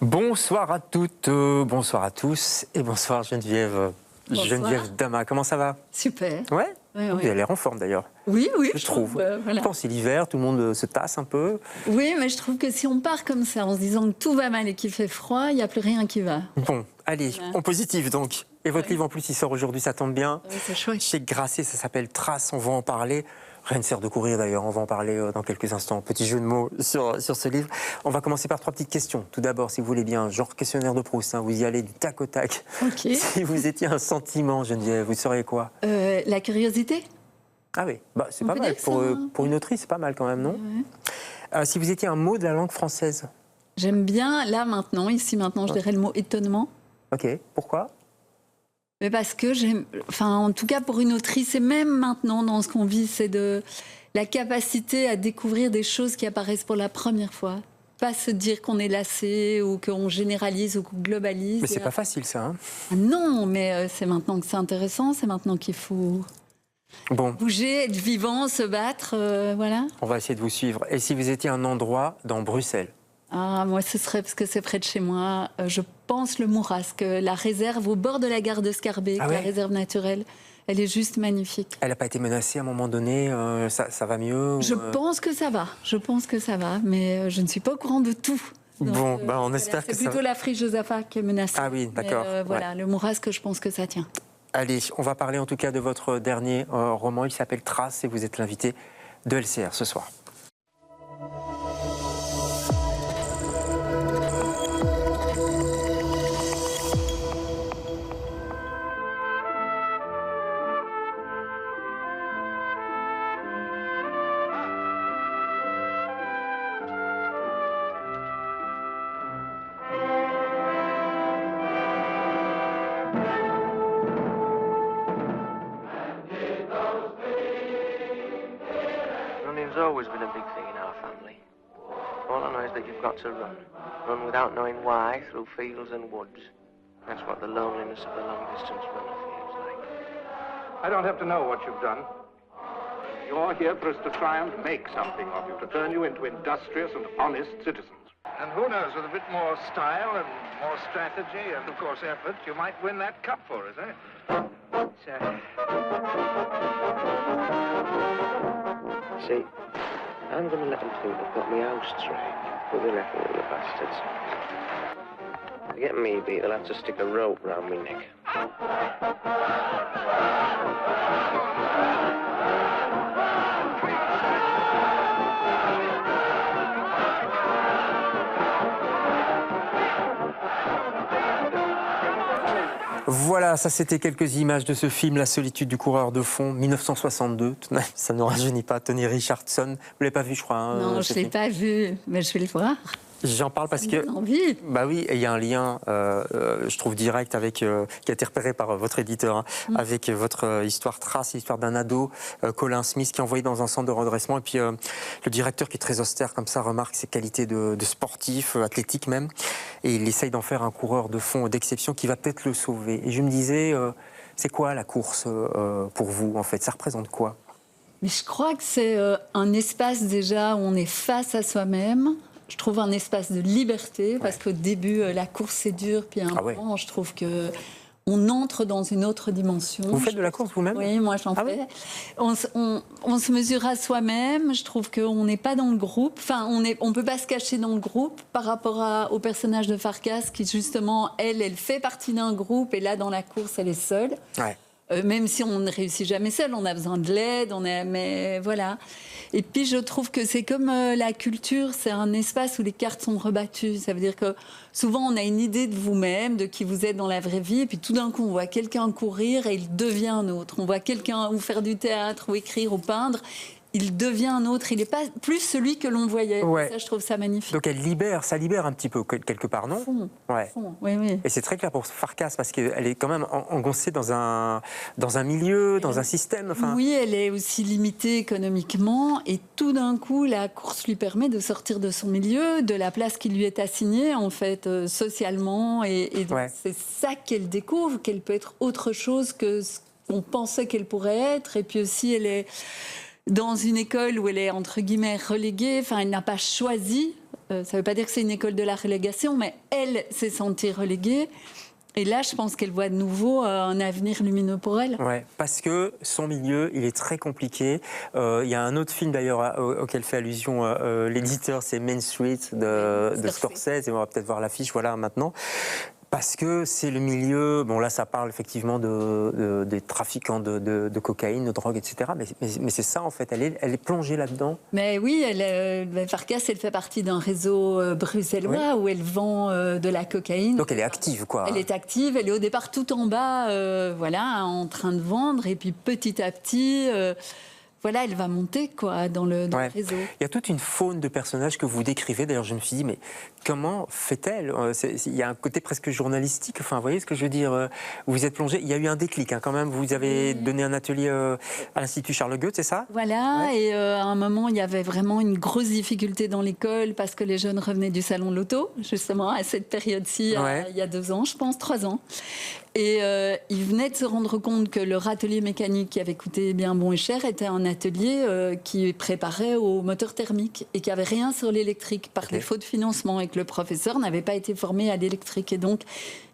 Bonsoir à toutes, bonsoir à tous et bonsoir Geneviève. Bonsoir. Geneviève Dama, comment ça va? Super. Ouais, Oui, Vous oui. avez l'air en forme d'ailleurs. Oui, Je trouve. voilà. Je pense que c'est l'hiver, tout le monde se tasse un peu. Oui, mais je trouve que si on part comme ça en se disant que tout va mal et qu'il fait froid, il n'y a plus rien qui va. Bon, allez, Voilà. en positif donc. Et votre Ouais. livre en plus il sort aujourd'hui, ça tombe bien. Oui, c'est chouette. Chez Grasset, ça s'appelle Trace, on va en parler. Rien ne sert de courir d'ailleurs, on va en parler dans quelques instants. Petit jeu de mots sur ce livre. On va commencer par 3 petites questions. Tout d'abord, si vous voulez bien, genre questionnaire de Proust, hein, vous y allez du tac au tac. Ok. Si vous étiez un sentiment, Geneviève, vous seriez quoi? La curiosité. Ah oui, bah, c'est On pas peut mal. dire ça, hein. Pour une autrice, c'est pas mal quand même, non? Ouais. Si vous étiez un mot de la langue française. J'aime bien, là maintenant, ici maintenant, je dirais le mot étonnement. Ok, pourquoi? Mais parce que j'aime, enfin en tout cas pour une autrice, et même maintenant dans ce qu'on vit, c'est de la capacité à découvrir des choses qui apparaissent pour la première fois. Pas se dire qu'on est lassé ou qu'on généralise ou qu'on globalise. Mais c'est pas facile ça, hein? Ah non, mais c'est maintenant que c'est intéressant, c'est maintenant qu'il faut Bon, bouger, être vivant, se battre, voilà. on va essayer de vous suivre. Et si vous étiez un endroit dans Bruxelles? Ah, moi, ce serait, parce que c'est près de chez moi, je pense le Mourasque, la réserve au bord de la gare de Scarbeck, Ah ouais. la réserve naturelle. Elle est juste magnifique. Elle n'a pas été menacée à un moment donné, ça va mieux? Je ou, pense que ça va, mais je ne suis pas au courant de tout. Donc, Bon, bah, on espère que c'est ça plutôt va. la friche Josaphat qui est menacée. Ah oui, Mais, d'accord, voilà, le Mourasque, je pense que ça tient. Allez, on va parler en tout cas de votre dernier roman. Il s'appelle Trace et vous êtes l'invité de LCR ce soir. Running's always been a big thing in our family. All I know is that you've got to run. Run without knowing why, through fields and woods. That's what the loneliness of the long-distance runner feels like. I don't have to know what you've done. You're here for us to try and make something of you, to turn you into industrious and honest citizens. And who knows, with a bit more style and more strategy and, of course, effort, you might win that cup for us, eh? See, I'm going to let them think they've got me house straight, but they reckon little bastards. To get me beat, they'll have to stick a rope round my neck. Voilà, ça c'était quelques images de ce film La solitude du coureur de fond, 1962. Tout de même, ça ne rajeunit pas. Tony Richardson, vous l'avez pas vu, je crois. Hein, Non, ce je ne film. l'ai pas vu, mais je vais le voir. J'en parle parce J'ai que, envie. bah oui, et il y a un lien, je trouve direct avec qui a été repéré par votre éditeur, hein, avec votre histoire Trace, l'histoire d'un ado, Colin Smith, qui est envoyé dans un centre de redressement. Et puis le directeur, qui est très austère comme ça, remarque ses qualités de sportif, athlétique même, et il essaye d'en faire un coureur de fond d'exception qui va peut-être le sauver. Et je me disais, c'est quoi la course pour vous en fait? Ça représente quoi? Mais je crois que c'est un espace déjà où on est face à soi-même. Je trouve un espace de liberté, parce qu'au début, la course, c'est dur. Puis à un Ah ouais. moment, je trouve que on entre dans une autre dimension. Vous faites de la course vous-même? Oui, moi j'en Ah fais. oui. On se mesure à soi-même. Je trouve qu'on n'est pas dans le groupe. Enfin, on peut pas se cacher dans le groupe par rapport au personnage de Farkas qui justement, elle fait partie d'un groupe et là dans la course, elle est seule. Ouais. Même si on ne réussit jamais seul, on a besoin de l'aide, mais voilà. Et puis je trouve que c'est comme la culture, c'est un espace où les cartes sont rebattues. Ça veut dire que souvent on a une idée de vous-même, de qui vous êtes dans la vraie vie, et puis tout d'un coup on voit quelqu'un courir et il devient un autre. On voit quelqu'un ou faire du théâtre, ou écrire, ou peindre. Il devient un autre, il n'est pas plus celui que l'on voyait. Ouais. Ça, je trouve ça magnifique. Donc ça libère un petit peu quelque part, non? Fond, Ouais. fond, oui, oui. Et c'est très clair pour Farkas parce qu'elle est quand même engoncée dans un milieu, dans un système. Enfin, Oui, elle est aussi limitée économiquement et tout d'un coup, la course lui permet de sortir de son milieu, de la place qui lui est assignée en fait socialement et donc Ouais. c'est ça qu'elle découvre, qu'elle peut être autre chose que ce qu'on pensait qu'elle pourrait être. Et puis aussi, elle est dans une école où elle est entre guillemets reléguée, enfin elle n'a pas choisi Ça ne veut pas dire que c'est une école de la relégation, mais elle s'est sentie reléguée. Et là, je pense qu'elle voit de nouveau un avenir lumineux pour elle. Ouais, parce que son milieu, il est très compliqué. Il y a un autre film d'ailleurs auquel fait allusion l'éditeur, c'est Main Street de Scorsese. Et on va peut-être voir l'affiche, voilà, maintenant. Parce que c'est le milieu, bon là ça parle effectivement des trafiquants de cocaïne, de drogue, etc. Mais c'est ça en fait, elle est plongée là-dedans. Mais oui, Farkas, elle fait partie d'un réseau bruxellois où elle vend de la cocaïne. Donc elle est active quoi. Elle est active, elle est au départ tout en bas, voilà, en train de vendre. Et puis petit à petit... voilà, elle va monter quoi, dans le réseau. Il y a toute une faune de personnages que vous décrivez. D'ailleurs, je me suis dit, mais comment fait-elle ? Il y a un côté presque journalistique. Enfin, vous voyez ce que je veux dire ? Vous êtes plongé. Il y a eu un déclic quand même. Vous avez donné un atelier à l'Institut Charles Goethe, c'est ça ? Voilà, et à un moment, il y avait vraiment une grosse difficulté dans l'école parce que les jeunes revenaient du salon de l'auto, justement, à cette période-ci, il y a 2 ans, je pense, 3 ans. Et ils venaient de se rendre compte que leur atelier mécanique, qui avait coûté bien bon et cher, était un atelier qui préparait au moteur thermique et qui n'avait rien sur l'électrique par défaut de financement et que le professeur n'avait pas été formé à l'électrique. Et donc,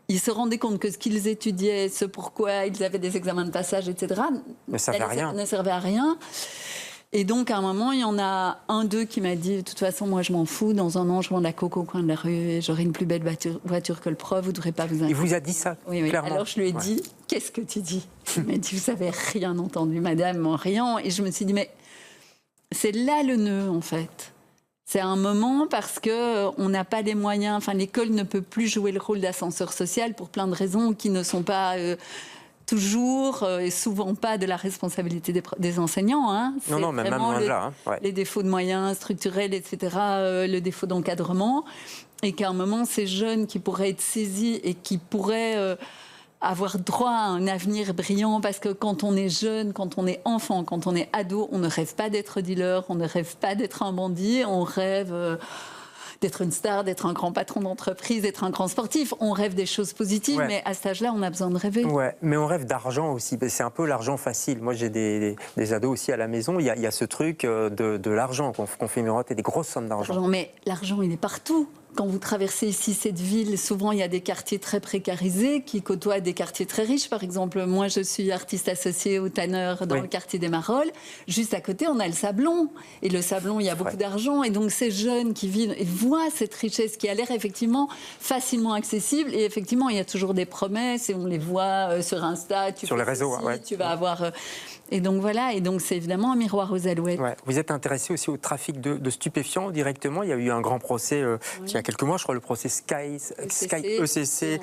ils se rendaient compte que ce qu'ils étudiaient, ce pourquoi ils avaient des examens de passage, etc., ne servait à rien. Et donc, à un moment, il y en a un d'eux qui m'a dit « De toute façon, moi, je m'en fous. Dans un an, je vends de la coco au coin de la rue et j'aurai une plus belle voiture que le prof. Vous ne devrez pas vous inquiéter. » Il vous a dit ça, oui. clairement. Alors, je lui ai dit « Qu'est-ce que tu dis ?» Il m'a dit « Vous n'avez rien entendu, madame, en riant. » Et je me suis dit « Mais c'est là le nœud, en fait. » C'est un moment parce qu'on n'a pas les moyens. Enfin, l'école ne peut plus jouer le rôle d'ascenseur social pour plein de raisons qui ne sont pas... toujours et souvent pas de la responsabilité des enseignants. Hein. Non, même loin de là. Hein. Ouais. Les défauts de moyens structurels, etc., le défaut d'encadrement. Et qu'à un moment, ces jeunes qui pourraient être saisis et qui pourraient avoir droit à un avenir brillant, parce que quand on est jeune, quand on est enfant, quand on est ado, on ne rêve pas d'être dealer, on ne rêve pas d'être un bandit, on rêve... d'être une star, d'être un grand patron d'entreprise, d'être un grand sportif. On rêve des choses positives, mais à cet âge-là, on a besoin de rêver. Ouais, mais on rêve d'argent aussi. C'est un peu l'argent facile. Moi, j'ai des ados aussi à la maison. Il y a ce truc de l'argent qu'on fait miroiter, des grosses sommes d'argent. Mais l'argent, il est partout. Quand vous traversez ici cette ville, souvent il y a des quartiers très précarisés qui côtoient des quartiers très riches. Par exemple, moi je suis artiste associée au Tanner dans le quartier des Marolles. Juste à côté, on a le Sablon. Et le Sablon, il y a beaucoup d'argent. Et donc ces jeunes qui vivent et voient cette richesse qui a l'air effectivement facilement accessible. Et effectivement, il y a toujours des promesses et on les voit sur Insta. Sur les réseaux, tu vas avoir... Et donc voilà, et donc c'est évidemment un miroir aux alouettes. Ouais. Vous êtes intéressé aussi au trafic de stupéfiants directement. Il y a eu un grand procès il y a quelques mois, je crois, le procès Sky ECC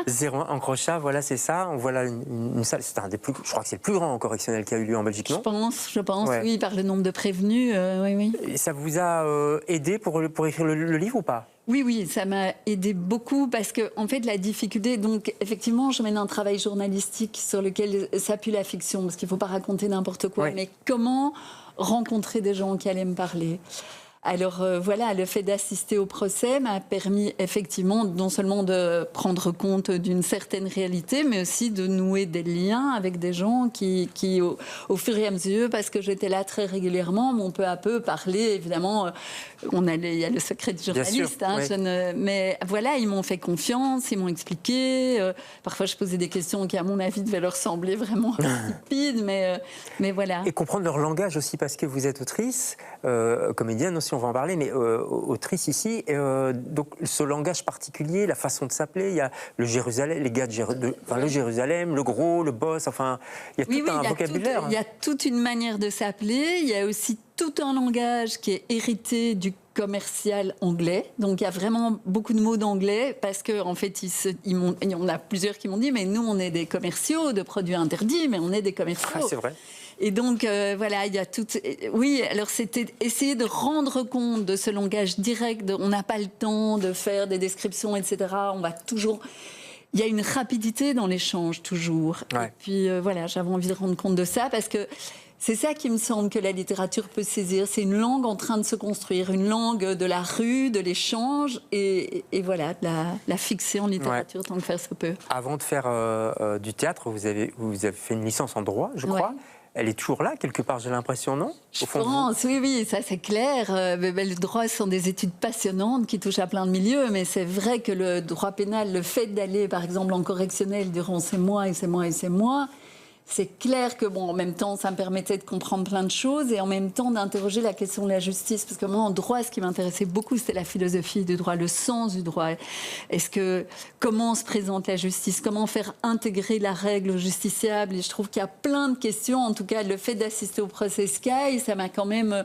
01 en Crochat. Voilà, c'est ça. On voit là une salle. C'est un des plus, je crois que c'est le plus grand correctionnel qui a eu lieu en Belgique, non ? Je pense, oui, par le nombre de prévenus, oui. Et ça vous a aidé pour écrire le livre ou pas ? Oui, ça m'a aidé beaucoup parce que, en fait, la difficulté... Donc, effectivement, je mène un travail journalistique sur lequel s'appuie la fiction, parce qu'il ne faut pas raconter n'importe quoi. Mais comment rencontrer des gens qui allaient me parler ? Alors voilà, le fait d'assister au procès m'a permis effectivement non seulement de prendre compte d'une certaine réalité, mais aussi de nouer des liens avec des gens qui au fur et à mesure, parce que j'étais là très régulièrement, m'ont peu à peu parlé, évidemment, il y a le secret du journaliste, mais voilà, ils m'ont fait confiance, ils m'ont expliqué, parfois je posais des questions qui à mon avis devaient leur sembler vraiment stupides, mais voilà. Et comprendre leur langage aussi, parce que vous êtes autrice, comédienne aussi, on va en parler, mais autrice ici. Donc ce langage particulier, la façon de s'appeler, il y a le Jérusalem, les gars le Jérusalem, le gros, le boss, enfin, il y a tout un vocabulaire. Il y a toute une manière de s'appeler, il y a aussi tout un langage qui est hérité du commercial anglais. Donc il y a vraiment beaucoup de mots d'anglais parce qu'en fait, il y en a plusieurs qui m'ont dit mais nous on est des commerciaux de produits interdits, mais on est des commerciaux. Ah, c'est vrai. Et donc, voilà, il y a tout... Oui, alors c'était essayer de rendre compte de ce langage direct, on n'a pas le temps de faire des descriptions, etc. On va toujours... Il y a une rapidité dans l'échange, toujours. Ouais. Et puis, voilà, j'avais envie de rendre compte de ça, parce que c'est ça qui me semble que la littérature peut saisir. C'est une langue en train de se construire, une langue de la rue, de l'échange, et voilà, la fixer en littérature tant que faire se peut. Avant de faire du théâtre, vous avez fait une licence en droit, je crois. elle est toujours là, quelque part, j'ai l'impression, non? Je pense, oui, ça c'est clair. Le droit, ce sont des études passionnantes qui touchent à plein de milieux, mais c'est vrai que le droit pénal, le fait d'aller, par exemple, en correctionnel durant ces mois et ces mois et ces mois, c'est clair que, bon, en même temps, ça me permettait de comprendre plein de choses et en même temps d'interroger la question de la justice. Parce que moi, en droit, ce qui m'intéressait beaucoup, c'était la philosophie du droit, le sens du droit. Comment se présente la justice? Comment faire intégrer la règle au justiciable? Et je trouve qu'il y a plein de questions. En tout cas, le fait d'assister au procès Sky, ça m'a quand même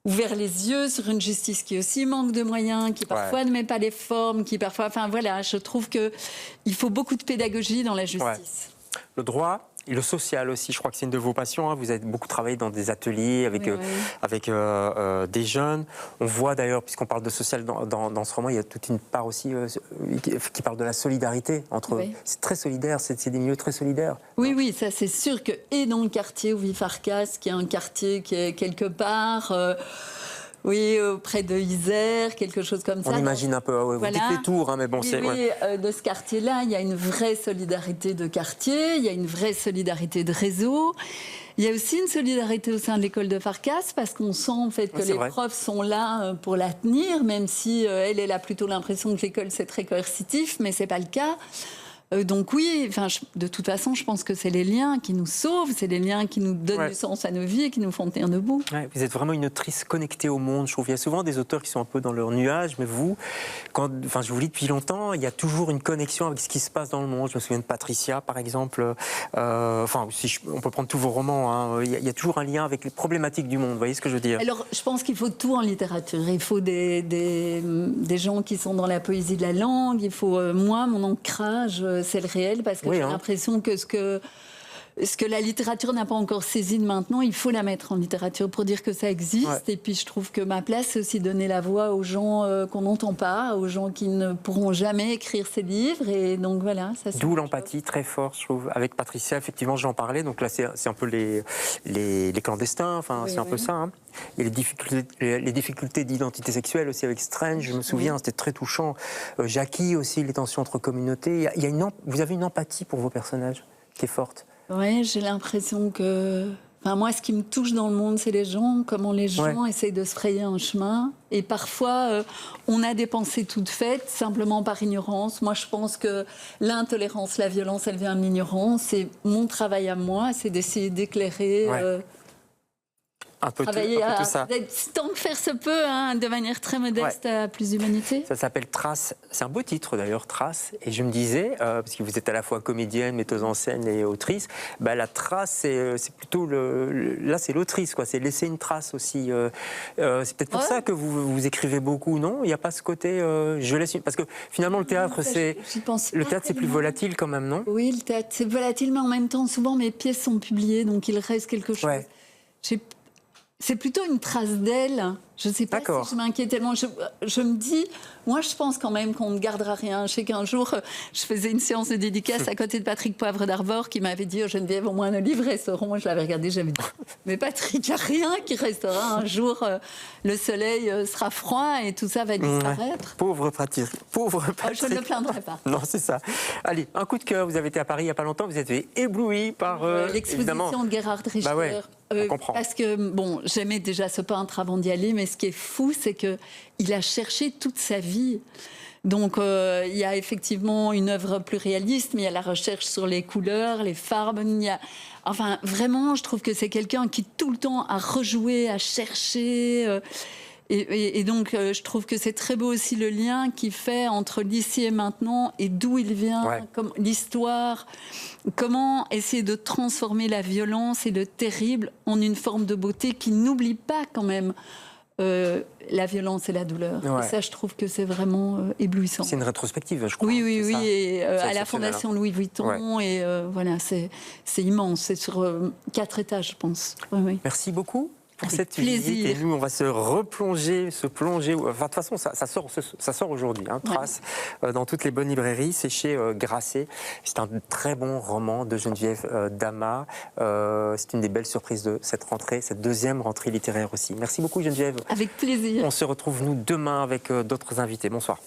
ouvert les yeux sur une justice qui aussi manque de moyens, qui parfois ne met pas les formes, qui parfois... Enfin, voilà, je trouve qu'il faut beaucoup de pédagogie dans la justice. Ouais. Le droit... Et le social aussi, je crois que c'est une de vos passions. Hein. Vous avez beaucoup travaillé dans des ateliers avec des jeunes. On voit d'ailleurs, puisqu'on parle de social dans ce roman, il y a toute une part aussi qui parle de la solidarité entre eux. C'est très solidaire, c'est des milieux très solidaires. Oui, ça c'est sûr que, et dans le quartier où vit Farkas, qui est un quartier qui est quelque part... Oui, auprès de Isère, quelque chose comme ça. On imagine un peu, vous dites les tours, hein, mais bon, c'est... Oui, de ce quartier-là, il y a une vraie solidarité de quartier, il y a une vraie solidarité de réseau. Il y a aussi une solidarité au sein de l'école de Farkas, parce qu'on sent en fait que les profs sont là pour la tenir, même si elle a plutôt l'impression que l'école c'est très coercitif, mais c'est pas le cas. Donc oui, de toute façon, je pense que c'est les liens qui nous sauvent, c'est les liens qui nous donnent du sens à nos vies et qui nous font tenir debout. Ouais, vous êtes vraiment une autrice connectée au monde, je trouve. Il y a souvent des auteurs qui sont un peu dans leur nuage, mais vous, je vous lis depuis longtemps, il y a toujours une connexion avec ce qui se passe dans le monde. Je me souviens de Patricia, par exemple. On peut prendre tous vos romans. Hein. Il y a toujours un lien avec les problématiques du monde, vous voyez ce que je veux dire? Alors, je pense qu'il faut tout en littérature. Il faut des gens qui sont dans la poésie de la langue. Il faut, moi, mon ancrage... c'est le réel, parce que j'ai l'impression que ce que la littérature n'a pas encore saisi de maintenant, il faut la mettre en littérature pour dire que ça existe. Et puis je trouve que ma place, c'est aussi donner la voix aux gens qu'on n'entend pas, aux gens qui ne pourront jamais écrire ces livres. Et donc voilà. D'où l'empathie très forte, je trouve. Avec Patricia, effectivement, j'en parlais. Donc là, c'est un peu les clandestins. Enfin, c'est un peu ça. Hein. Il y a les difficultés d'identité sexuelle aussi avec Strange, je me souviens, c'était très touchant. Jackie aussi, les tensions entre communautés. Vous avez une empathie pour vos personnages qui est forte. Oui, j'ai l'impression que... moi, ce qui me touche dans le monde, c'est les gens, comment les gens essayent de se frayer un chemin. Et parfois, on a des pensées toutes faites, simplement par ignorance. Moi, je pense que l'intolérance, la violence, elle vient de l'ignorance. Et mon travail à moi, c'est d'essayer d'éclairer... un peu tout ça. Tant que faire se peut, de manière très modeste, à plus d'humanité. Ça s'appelle Trace. C'est un beau titre d'ailleurs, Trace. Et je me disais, parce que vous êtes à la fois comédienne, metteuse en scène et autrice, la trace, c'est plutôt là, c'est l'autrice, quoi. C'est laisser une trace aussi. C'est peut-être pour ça que vous écrivez beaucoup, non? Il n'y a pas ce côté, je laisse parce que finalement le théâtre, c'est plus volatile quand même, non? Oui, le théâtre, c'est volatile, mais en même temps, souvent mes pièces sont publiées, donc il reste quelque chose. C'est plutôt une trace d'elle. Je ne sais pas si je m'inquiète tellement. Je me dis, moi je pense quand même qu'on ne gardera rien. Je sais qu'un jour, je faisais une séance de dédicace à côté de Patrick Poivre d'Arvor qui m'avait dit, Geneviève, au moins nos livres resteront. Moi je l'avais regardé, j'avais dit, mais Patrick, il n'y a rien qui restera. Un jour, le soleil sera froid et tout ça va disparaître. Pauvre Patrick. Je ne le plaindrai pas. Non, c'est ça. Allez, un coup de cœur. Vous avez été à Paris il n'y a pas longtemps. Vous êtes ébloui par l'exposition de Gerhard Richter. On comprend. Parce que, j'aimais déjà ce peintre avant d'y aller, mais ce qui est fou, c'est qu'il a cherché toute sa vie. Donc, il y a effectivement une œuvre plus réaliste, mais il y a la recherche sur les couleurs, les farbes. Vraiment, je trouve que c'est quelqu'un qui tout le temps a rejoué, a cherché... Et donc, je trouve que c'est très beau aussi le lien qu'il fait entre l'ici et maintenant et d'où il vient, comme l'histoire, comment essayer de transformer la violence et le terrible en une forme de beauté qui n'oublie pas quand même la violence et la douleur. Et ça, je trouve que c'est vraiment éblouissant. C'est une rétrospective, je crois. Oui, et à la Fondation Louis Vuitton. Et voilà, c'est immense. C'est sur 4 étages, je pense. Merci beaucoup pour cette plaisir. visite. Et nous, on va se plonger. Enfin, de toute façon, ça sort aujourd'hui, Trace, dans toutes les bonnes librairies. C'est chez Grasset. C'est un très bon roman de Geneviève Dama. C'est une des belles surprises de cette rentrée, cette deuxième rentrée littéraire aussi. Merci beaucoup, Geneviève. Avec plaisir. On se retrouve, nous, demain avec d'autres invités. Bonsoir.